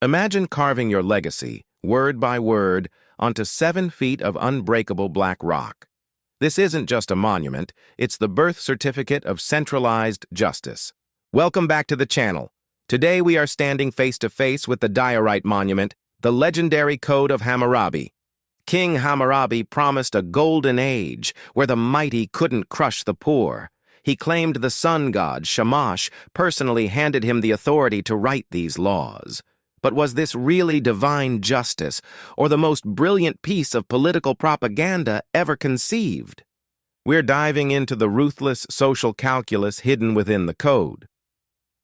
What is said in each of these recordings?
Imagine carving your legacy, word by word, onto 7 feet of unbreakable black rock. This isn't just a monument, it's the birth certificate of centralized justice. Welcome back to the channel. Today we are standing face to face with the Diorite monument, the legendary Code of Hammurabi. King Hammurabi promised a golden age where the mighty couldn't crush the poor. He claimed the sun god, Shamash, personally handed him the authority to write these laws. But was this really divine justice, or the most brilliant piece of political propaganda ever conceived? We're diving into the ruthless social calculus hidden within the code.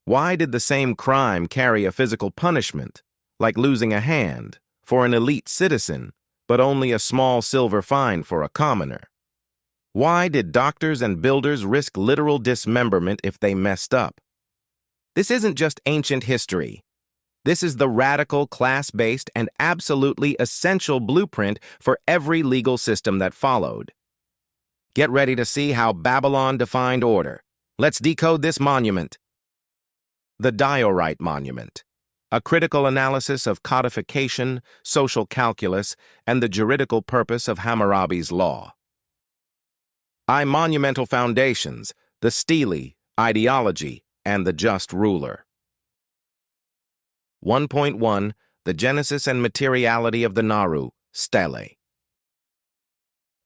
Why did the same crime carry a physical punishment, like losing a hand, for an elite citizen, but only a small silver fine for a commoner? Why did doctors and builders risk literal dismemberment if they messed up? This isn't just ancient history. This is the radical, class-based, and absolutely essential blueprint for every legal system that followed. Get ready to see how Babylon defined order. Let's decode this monument. The Diorite Monument, a critical analysis of codification, social calculus, and the juridical purpose of Hammurabi's law. Monumental foundations, the stele, ideology, and the just ruler. 1.1 The Genesis and Materiality of the Naru, Stele.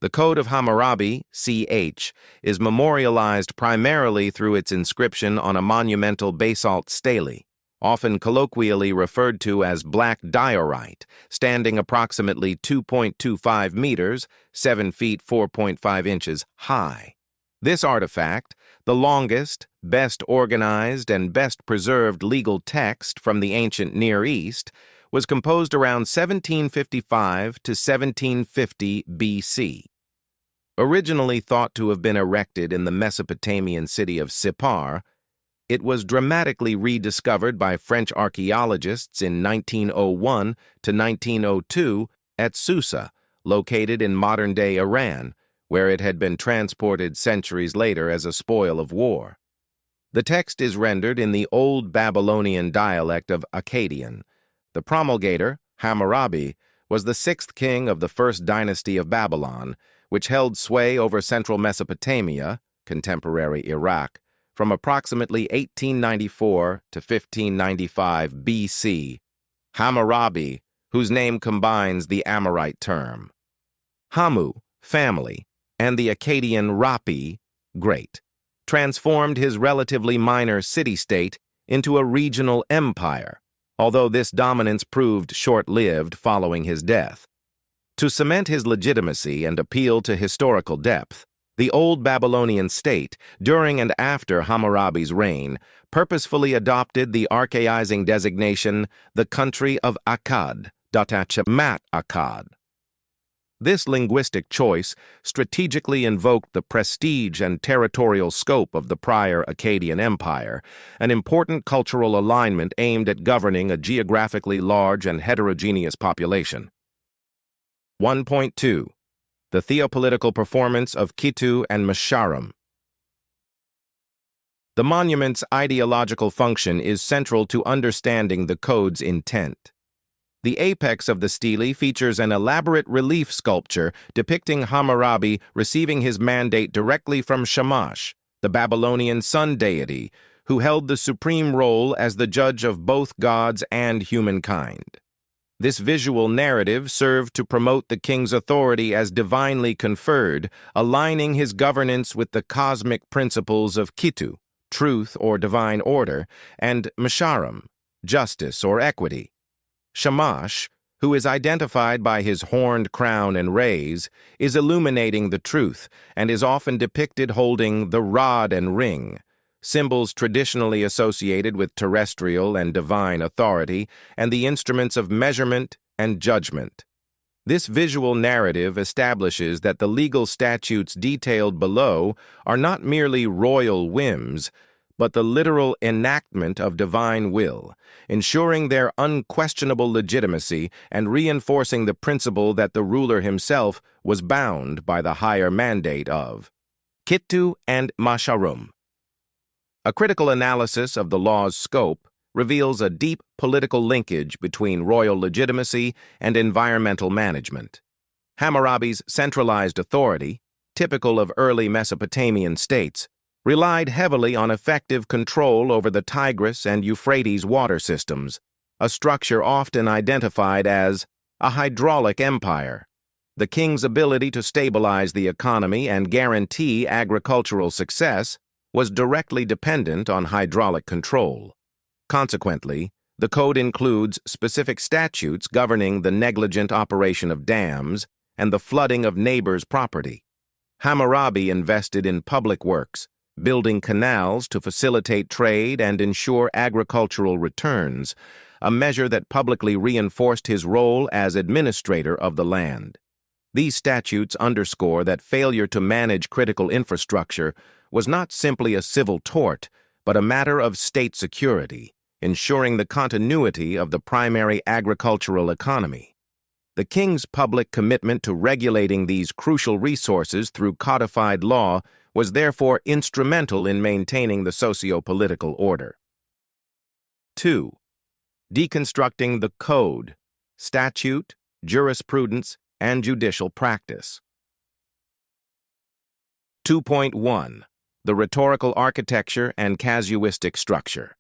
The Code of Hammurabi, CH, is memorialized primarily through its inscription on a monumental basalt stele, often colloquially referred to as black diorite, standing approximately 2.25 meters, 7 feet 4.5 inches high. This artifact, the longest, best organized, and best preserved legal text from the ancient Near East, was composed around 1755 to 1750 BC. Originally thought to have been erected in the Mesopotamian city of Sippar, it was dramatically rediscovered by French archaeologists in 1901 to 1902 at Susa, located in modern-day Iran, where it had been transported centuries later as a spoil of war. The text is rendered in the Old Babylonian dialect of Akkadian. The promulgator, Hammurabi, was the 6th king of the first dynasty of Babylon, which held sway over central Mesopotamia, contemporary Iraq, from approximately 1894 to 1595 BC. Hammurabi, whose name combines the Amorite term Hammu, family, and the Akkadian Rapi, great, transformed his relatively minor city-state into a regional empire, although this dominance proved short-lived following his death. To cement his legitimacy and appeal to historical depth, the Old Babylonian state, during and after Hammurabi's reign, purposefully adopted the archaizing designation, the country of Akkad, Mat Akkad. This linguistic choice strategically invoked the prestige and territorial scope of the prior Akkadian Empire, an important cultural alignment aimed at governing a geographically large and heterogeneous population. 1.2 The Theopolitical Performance of Kitu and muškēnum. The monument's ideological function is central to understanding the code's intent. The apex of the stele features an elaborate relief sculpture depicting Hammurabi receiving his mandate directly from Shamash, the Babylonian sun deity, who held the supreme role as the judge of both gods and humankind. This visual narrative served to promote the king's authority as divinely conferred, aligning his governance with the cosmic principles of Kitu, truth or divine order, and muškēnum, justice or equity. Shamash, who is identified by his horned crown and rays, is illuminating the truth and is often depicted holding the rod and ring, symbols traditionally associated with terrestrial and divine authority, and the instruments of measurement and judgment. This visual narrative establishes that the legal statutes detailed below are not merely royal whims, but the literal enactment of divine will, ensuring their unquestionable legitimacy and reinforcing the principle that the ruler himself was bound by the higher mandate of Kitu and muškēnum. A critical analysis of the law's scope reveals a deep political linkage between royal legitimacy and environmental management. Hammurabi's centralized authority, typical of early Mesopotamian states, relied heavily on effective control over the Tigris and Euphrates water systems, a structure often identified as a hydraulic empire. The king's ability to stabilize the economy and guarantee agricultural success was directly dependent on hydraulic control. Consequently, the code includes specific statutes governing the negligent operation of dams and the flooding of neighbors' property. Hammurabi invested in public works, building canals to facilitate trade and ensure agricultural returns, a measure that publicly reinforced his role as administrator of the land. These statutes underscore that failure to manage critical infrastructure was not simply a civil tort, but a matter of state security, ensuring the continuity of the primary agricultural economy. The king's public commitment to regulating these crucial resources through codified law was therefore instrumental in maintaining the socio-political order. 2. Deconstructing the code, statute, jurisprudence, and judicial practice. 2.1. The rhetorical architecture and casuistic structure.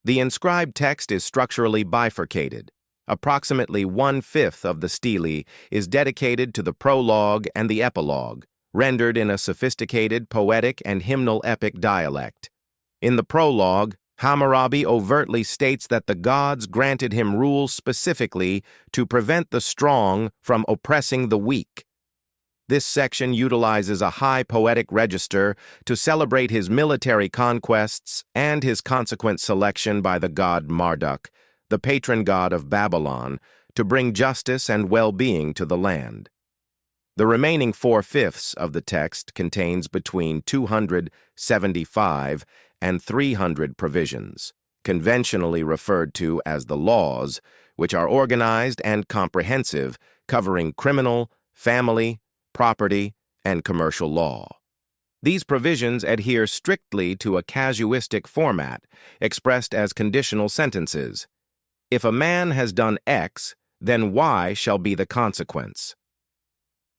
The inscribed text is structurally bifurcated. Approximately 1/5 of the stele is dedicated to the prologue and the epilogue, rendered in a sophisticated poetic and hymnal epic dialect. In the prologue, Hammurabi overtly states that the gods granted him rule specifically to prevent the strong from oppressing the weak. This section utilizes a high poetic register to celebrate his military conquests and his consequent selection by the god Marduk, the patron god of Babylon, to bring justice and well-being to the land. The remaining 4/5 of the text contains between 275 and 300 provisions, conventionally referred to as the laws, which are organized and comprehensive, covering criminal, family, property, and commercial law. These provisions adhere strictly to a casuistic format, expressed as conditional sentences. If a man has done X, then Y shall be the consequence.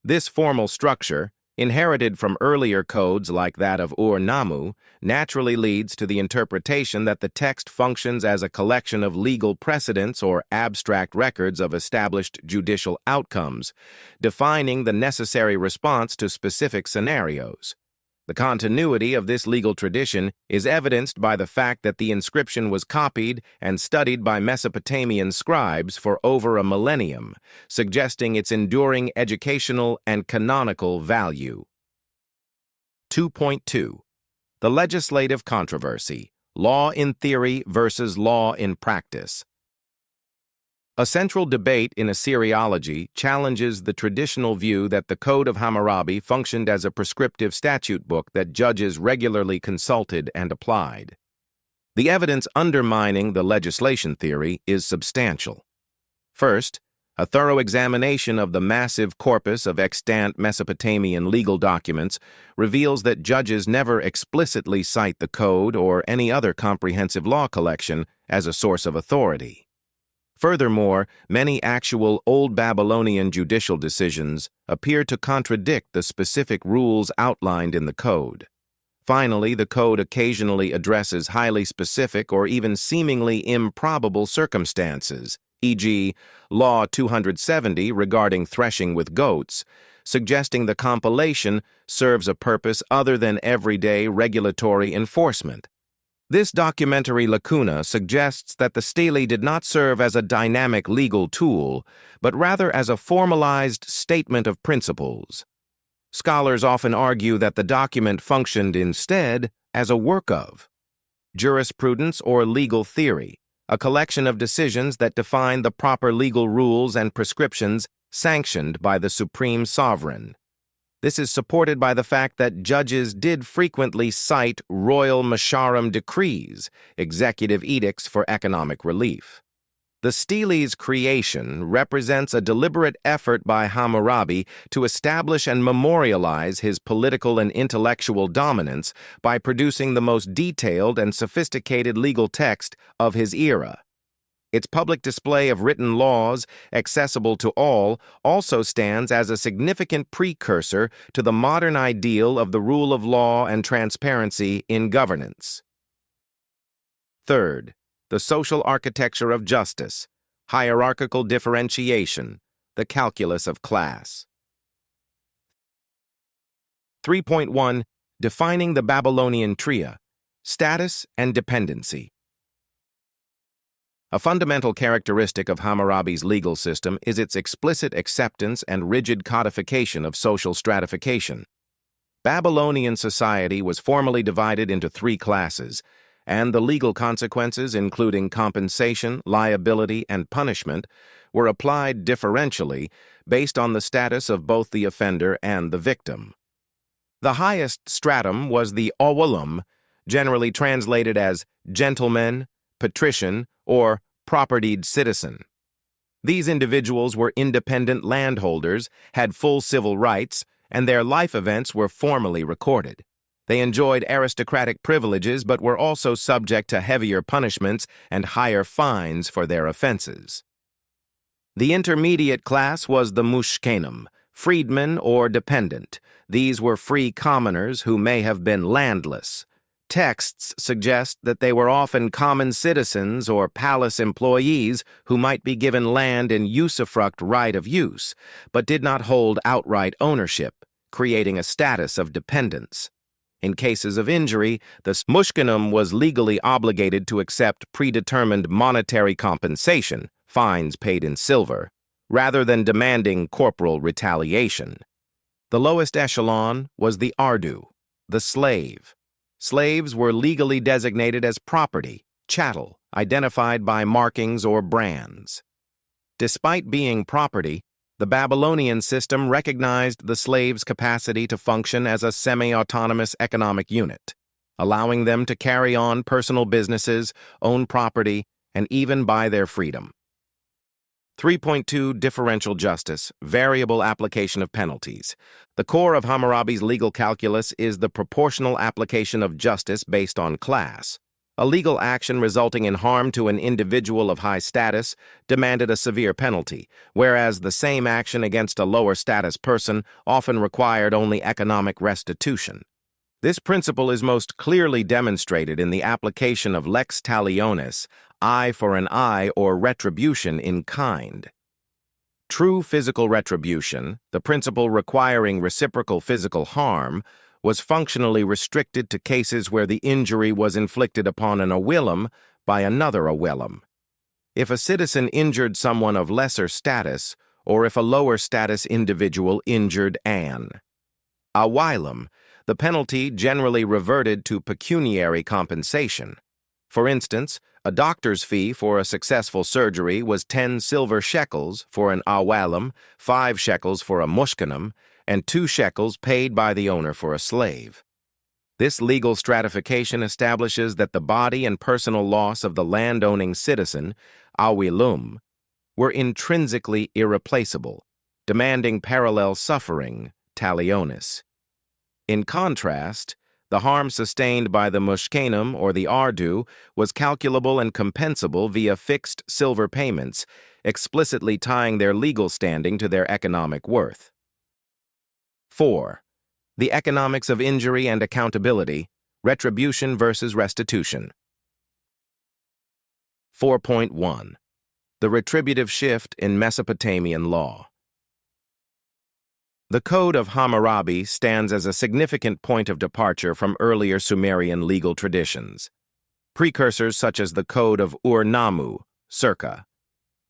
This formal structure, inherited from earlier codes like that of Ur-Nammu, naturally leads to the interpretation that the text functions as a collection of legal precedents or abstract records of established judicial outcomes, defining the necessary response to specific scenarios. The continuity of this legal tradition is evidenced by the fact that the inscription was copied and studied by Mesopotamian scribes for over a millennium, suggesting its enduring educational and canonical value. 2.2. The legislative controversy, law in theory versus law in practice. A central debate in Assyriology challenges the traditional view that the Code of Hammurabi functioned as a prescriptive statute book that judges regularly consulted and applied. The evidence undermining the legislation theory is substantial. First, a thorough examination of the massive corpus of extant Mesopotamian legal documents reveals that judges never explicitly cite the Code or any other comprehensive law collection as a source of authority. Furthermore, many actual Old Babylonian judicial decisions appear to contradict the specific rules outlined in the Code. Finally, the Code occasionally addresses highly specific or even seemingly improbable circumstances, e.g., Law 270 regarding threshing with goats, suggesting the compilation serves a purpose other than everyday regulatory enforcement. This documentary lacuna suggests that the stele did not serve as a dynamic legal tool, but rather as a formalized statement of principles. Scholars often argue that the document functioned instead as a work of jurisprudence or legal theory, a collection of decisions that define the proper legal rules and prescriptions sanctioned by the supreme sovereign. This is supported by the fact that judges did frequently cite royal muškēnum decrees, executive edicts for economic relief. The Stele's creation represents a deliberate effort by Hammurabi to establish and memorialize his political and intellectual dominance by producing the most detailed and sophisticated legal text of his era. Its public display of written laws, accessible to all, also stands as a significant precursor to the modern ideal of the rule of law and transparency in governance. Third, the social architecture of justice, hierarchical differentiation, the calculus of class. 3.1. Defining the Babylonian tria, status and dependency. A fundamental characteristic of Hammurabi's legal system is its explicit acceptance and rigid codification of social stratification. Babylonian society was formally divided into three classes, and the legal consequences, including compensation, liability, and punishment, were applied differentially based on the status of both the offender and the victim. The highest stratum was the Amēlum, generally translated as gentleman, patrician, or propertied citizen. These individuals were independent landholders, had full civil rights, and their life events were formally recorded. They enjoyed aristocratic privileges but were also subject to heavier punishments and higher fines for their offenses. The intermediate class was the muškēnum, freedmen or dependent. These were free commoners who may have been landless. Texts suggest that they were often common citizens or palace employees who might be given land in usufruct right of use, but did not hold outright ownership, creating a status of dependence. In cases of injury, the muškēnum was legally obligated to accept predetermined monetary compensation, fines paid in silver, rather than demanding corporal retaliation. The lowest echelon was the ardu, the slave. Slaves were legally designated as property, chattel, identified by markings or brands. Despite being property, the Babylonian system recognized the slave's capacity to function as a semi-autonomous economic unit, allowing them to carry on personal businesses, own property, and even buy their freedom. 3.2. Differential justice, variable application of penalties. The core of Hammurabi's legal calculus is the proportional application of justice based on class. A legal action resulting in harm to an individual of high status demanded a severe penalty, whereas the same action against a lower status person often required only economic restitution. This principle is most clearly demonstrated in the application of Lex Talionis, eye for an eye or retribution in kind. True physical retribution, the principle requiring reciprocal physical harm, was functionally restricted to cases where the injury was inflicted upon an Amēlum by another Amēlum. If a citizen injured someone of lesser status, or if a lower status individual injured an Amēlum, the penalty generally reverted to pecuniary compensation. For instance, a doctor's fee for a successful surgery was 10 silver shekels for an Amēlum, 5 shekels for a muškēnum, and 2 shekels paid by the owner for a slave. This legal stratification establishes that the body and personal loss of the land-owning citizen, Amēlum, were intrinsically irreplaceable, demanding parallel suffering, Talionis. In contrast, the harm sustained by the muškēnum or the ardu was calculable and compensable via fixed silver payments, explicitly tying their legal standing to their economic worth. 4. The economics of injury and accountability, retribution versus restitution. 4.1. The retributive shift in Mesopotamian law. The Code of Hammurabi stands as a significant point of departure from earlier Sumerian legal traditions. Precursors such as the Code of Ur-Nammu, circa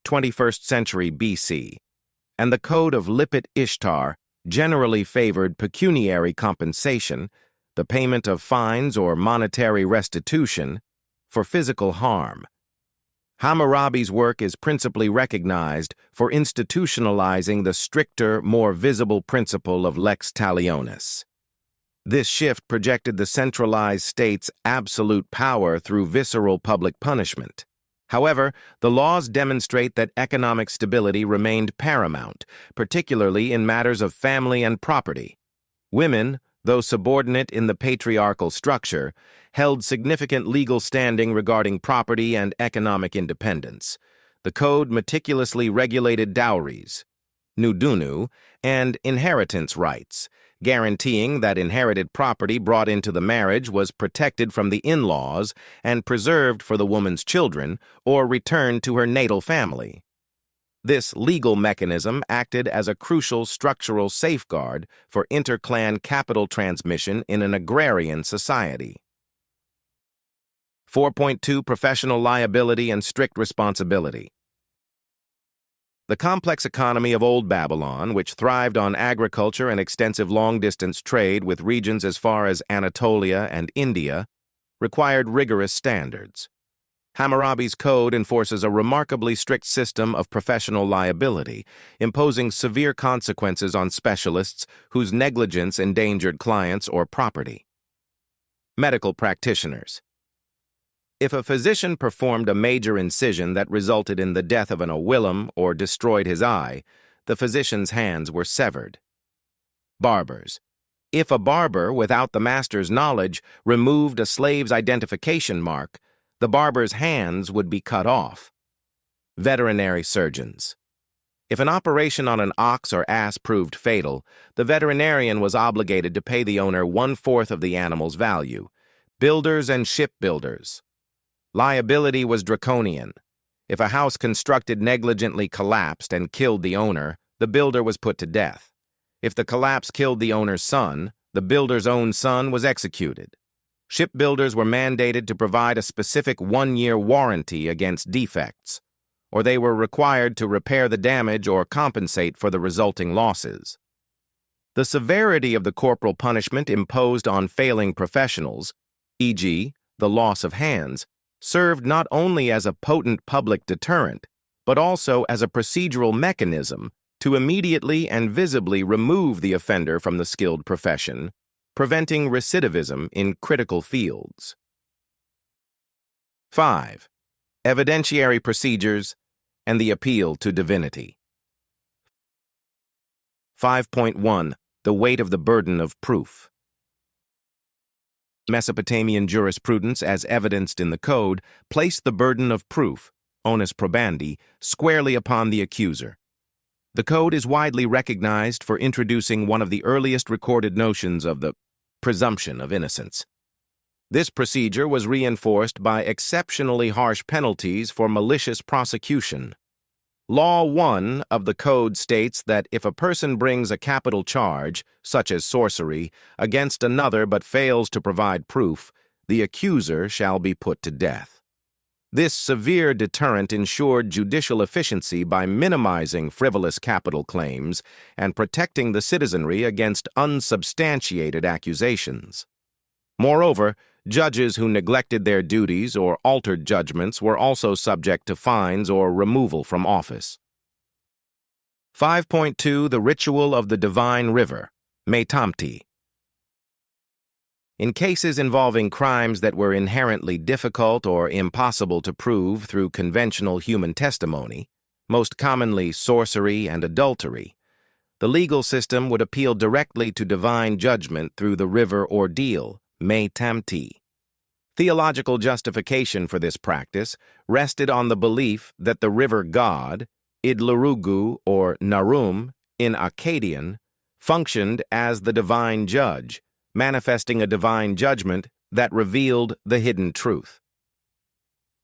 21st century BC, and the Code of Lipit Ishtar generally favored pecuniary compensation, the payment of fines or monetary restitution, for physical harm. Hammurabi's work is principally recognized for institutionalizing the stricter, more visible principle of Lex Talionis. This shift projected the centralized state's absolute power through visceral public punishment. However, the laws demonstrate that economic stability remained paramount, particularly in matters of family and property. Women, though subordinate in the patriarchal structure, held significant legal standing regarding property and economic independence. The code meticulously regulated dowries, nudunu, and inheritance rights, guaranteeing that inherited property brought into the marriage was protected from the in-laws and preserved for the woman's children or returned to her natal family. This legal mechanism acted as a crucial structural safeguard for inter-clan capital transmission in an agrarian society. 4.2 Professional liability and strict responsibility. The complex economy of Old Babylon, which thrived on agriculture and extensive long-distance trade with regions as far as Anatolia and India, required rigorous standards. Hammurabi's code enforces a remarkably strict system of professional liability, imposing severe consequences on specialists whose negligence endangered clients or property. Medical practitioners. If a physician performed a major incision that resulted in the death of an Amēlum or destroyed his eye, the physician's hands were severed. Barbers. If a barber, without the master's knowledge, removed a slave's identification mark, the barber's hands would be cut off. Veterinary surgeons. If an operation on an ox or ass proved fatal, the veterinarian was obligated to pay the owner 1/4 of the animal's value. Builders and shipbuilders. Liability was draconian. If a house constructed negligently collapsed and killed the owner, the builder was put to death. If the collapse killed the owner's son, the builder's own son was executed. Shipbuilders were mandated to provide a specific 1-year warranty against defects, or they were required to repair the damage or compensate for the resulting losses. The severity of the corporal punishment imposed on failing professionals, e.g., the loss of hands, served not only as a potent public deterrent, but also as a procedural mechanism to immediately and visibly remove the offender from the skilled profession, preventing recidivism in critical fields. 5. Evidentiary procedures and the appeal to divinity. 5.1 The weight of the burden of proof. Mesopotamian jurisprudence, as evidenced in the Code, placed the burden of proof, onus probandi, squarely upon the accuser. The Code is widely recognized for introducing one of the earliest recorded notions of the presumption of innocence. This procedure was reinforced by exceptionally harsh penalties for malicious prosecution. Law 1 of the Code states that if a person brings a capital charge, such as sorcery, against another but fails to provide proof, the accuser shall be put to death. This severe deterrent ensured judicial efficiency by minimizing frivolous capital claims and protecting the citizenry against unsubstantiated accusations. Moreover, judges who neglected their duties or altered judgments were also subject to fines or removal from office. 5.2 The Ritual of the Divine River, Metamti. In cases involving crimes that were inherently difficult or impossible to prove through conventional human testimony, most commonly sorcery and adultery, the legal system would appeal directly to divine judgment through the river ordeal, Metamti. Theological justification for this practice rested on the belief that the river god, Idlarugu or Narum in Akkadian, functioned as the divine judge, manifesting a divine judgment that revealed the hidden truth.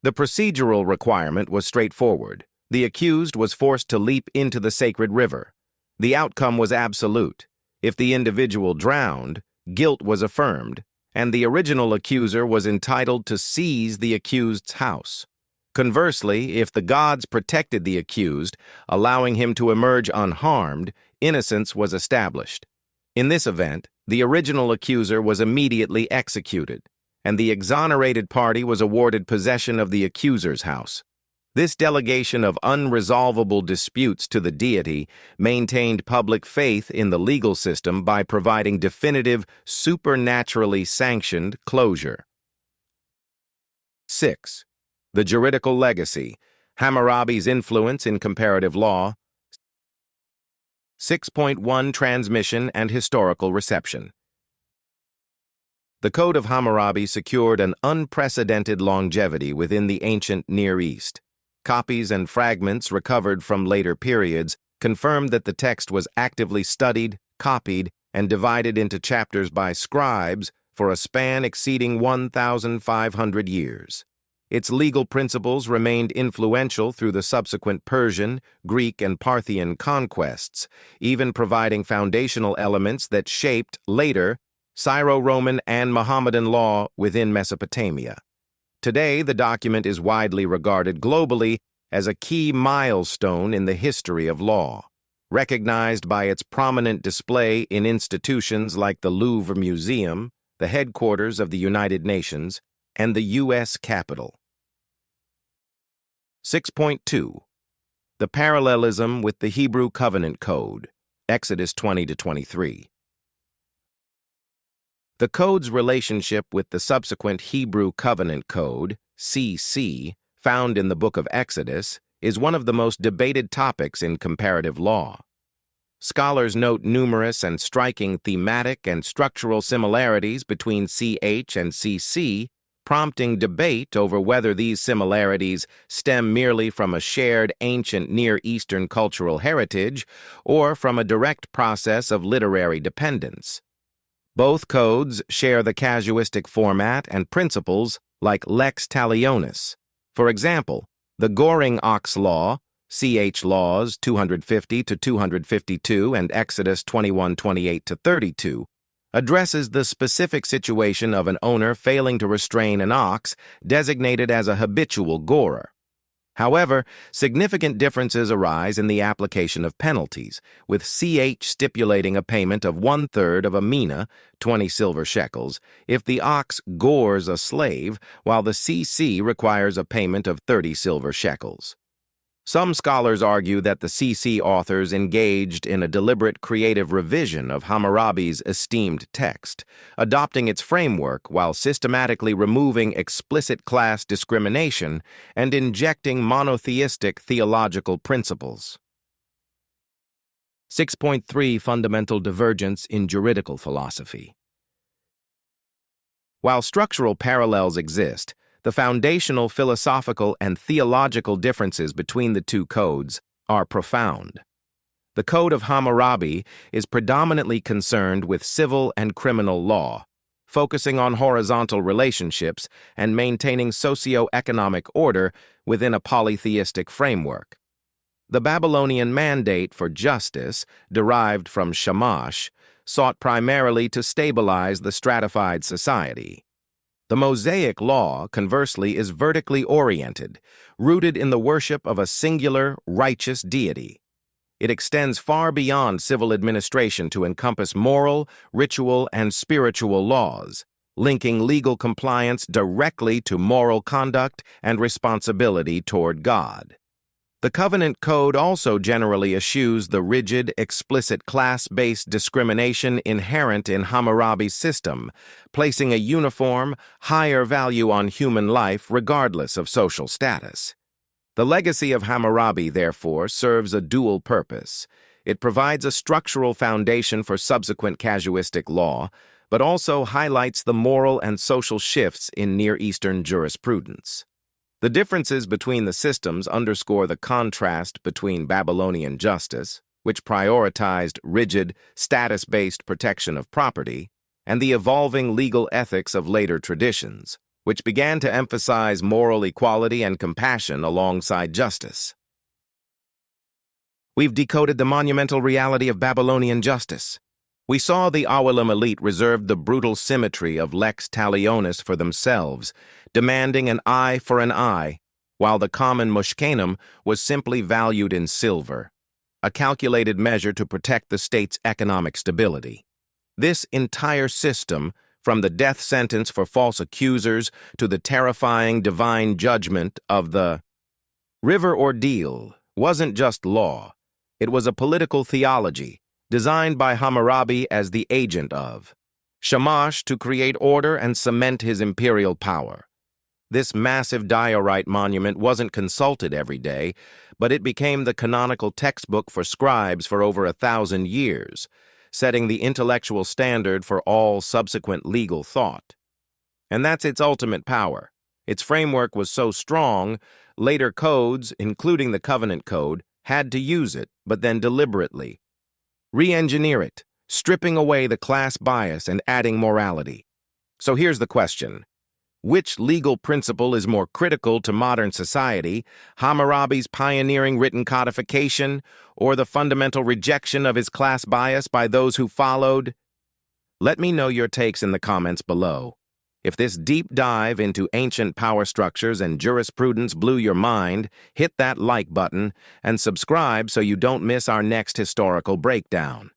The procedural requirement was straightforward. The accused was forced to leap into the sacred river. The outcome was absolute. If the individual drowned, guilt was affirmed, and the original accuser was entitled to seize the accused's house. Conversely, if the gods protected the accused, allowing him to emerge unharmed, innocence was established. In this event, the original accuser was immediately executed, and the exonerated party was awarded possession of the accuser's house. This delegation of unresolvable disputes to the deity maintained public faith in the legal system by providing definitive, supernaturally sanctioned closure. 6. The juridical legacy, Hammurabi's influence in comparative law. 6.1 Transmission and historical reception. The Code of Hammurabi secured an unprecedented longevity within the ancient Near East. Copies and fragments recovered from later periods confirmed that the text was actively studied, copied, and divided into chapters by scribes for a span exceeding 1,500 years. Its legal principles remained influential through the subsequent Persian, Greek, and Parthian conquests, even providing foundational elements that shaped, later, Syro-Roman and Mohammedan law within Mesopotamia. Today, the document is widely regarded globally as a key milestone in the history of law, recognized by its prominent display in institutions like the Louvre Museum, the headquarters of the United Nations, and the U.S. Capitol. 6.2 The Parallelism with the Hebrew Covenant Code, Exodus 20-23. The Code's relationship with the subsequent Hebrew Covenant Code, CC, found in the Book of Exodus, is one of the most debated topics in comparative law. Scholars note numerous and striking thematic and structural similarities between CH and CC, prompting debate over whether these similarities stem merely from a shared ancient Near Eastern cultural heritage or from a direct process of literary dependence. Both codes share the casuistic format and principles like Lex Talionis. For example, the Goring Ox Law, CH Laws 250-252 and Exodus 21:28-32, addresses the specific situation of an owner failing to restrain an ox designated as a habitual gorer. However, significant differences arise in the application of penalties, with CH stipulating a payment of 1/3 of a mina, 20 silver shekels, if the ox gores a slave, while the CC requires a payment of 30 silver shekels. Some scholars argue that the CC authors engaged in a deliberate creative revision of Hammurabi's esteemed text, adopting its framework while systematically removing explicit class discrimination and injecting monotheistic theological principles. 6.3 Fundamental Divergence in Juridical Philosophy. While structural parallels exist, the foundational philosophical and theological differences between the two codes are profound. The Code of Hammurabi is predominantly concerned with civil and criminal law, focusing on horizontal relationships and maintaining socio-economic order within a polytheistic framework. The Babylonian mandate for justice, derived from Shamash, sought primarily to stabilize the stratified society. The Mosaic Law, conversely, is vertically oriented, rooted in the worship of a singular, righteous deity. It extends far beyond civil administration to encompass moral, ritual, and spiritual laws, linking legal compliance directly to moral conduct and responsibility toward God. The Covenant Code also generally eschews the rigid, explicit class-based discrimination inherent in Hammurabi's system, placing a uniform, higher value on human life regardless of social status. The legacy of Hammurabi, therefore, serves a dual purpose. It provides a structural foundation for subsequent casuistic law, but also highlights the moral and social shifts in Near Eastern jurisprudence. The differences between the systems underscore the contrast between Babylonian justice, which prioritized rigid, status-based protection of property, and the evolving legal ethics of later traditions, which began to emphasize moral equality and compassion alongside justice. We've decoded the monumental reality of Babylonian justice. We saw the Amēlum elite reserved the brutal symmetry of Lex Talionis for themselves, demanding an eye for an eye, while the common muškēnum was simply valued in silver, a calculated measure to protect the state's economic stability. This entire system, from the death sentence for false accusers to the terrifying divine judgment of the river ordeal, wasn't just law. It was a political theology, designed by Hammurabi as the agent of Shamash to create order and cement his imperial power. This massive diorite monument wasn't consulted every day, but it became the canonical textbook for scribes for over 1,000 years, setting the intellectual standard for all subsequent legal thought. And that's its ultimate power. Its framework was so strong, later codes, including the Covenant Code, had to use it, but then deliberately re-engineer it, stripping away the class bias and adding morality. So here's the question. Which legal principle is more critical to modern society, Hammurabi's pioneering written codification, or the fundamental rejection of his class bias by those who followed? Let me know your takes in the comments below. If this deep dive into ancient power structures and jurisprudence blew your mind, hit that like button and subscribe so you don't miss our next historical breakdown.